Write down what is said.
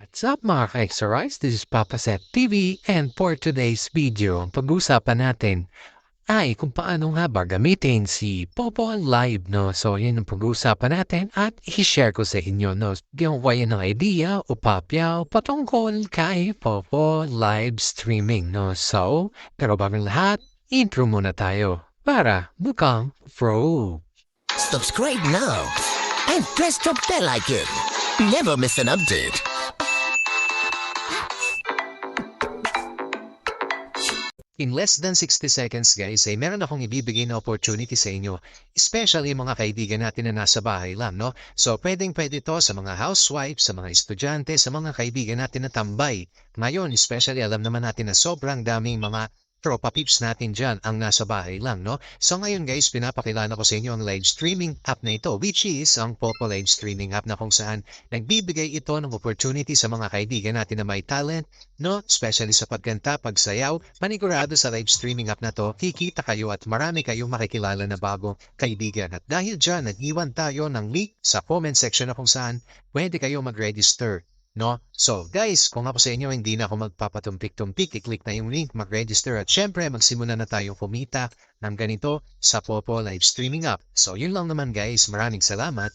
What's up mga ka-Exorize? This is Papa Set TV and for today's video, pag-usapan natin ay kung paano nga ba gamitin si Popo Live, no? So, yun ang pag-uusapan natin at i-share ko sa inyo, no? Bigyan ko kayo ng idea o papyaw patungkol kay Popo Live Streaming, no? So, pero bago lahat, intro muna tayo para bukang pro. Subscribe now and press the bell icon. Never miss an update. In less than 60 seconds guys ay meron akong ibibigay na opportunity sa inyo. Especially mga kaibigan natin na nasa bahay lang, no? So pwedeng-pwede to sa mga housewives, sa mga estudyante, sa mga kaibigan natin na tambay. Ngayon, especially alam naman natin na sobrang daming mga tropa peeps natin dyan ang nasa bahay lang, no? So ngayon guys, pinapakilala ko sa inyo ang live streaming app na ito, which is ang Popo Live Streaming app na kung saan nagbibigay ito ng opportunity sa mga kaibigan natin na may talent, no? Especially sa pagkanta, pagsayaw, manigurado sa live streaming app na to, kikita kayo at marami kayong makikilala na bagong kaibigan. At dahil dyan, nag-iwan tayo ng link sa comment section na kung saan pwede kayo mag-register. No? So guys, kung ako sa inyo hindi na ako magpapatumpik-tumpik, i-click na yung link, mag-register at syempre magsimula na tayong kumita ng ganito sa Popo Live Streaming App. So yun lang naman guys, maraming salamat.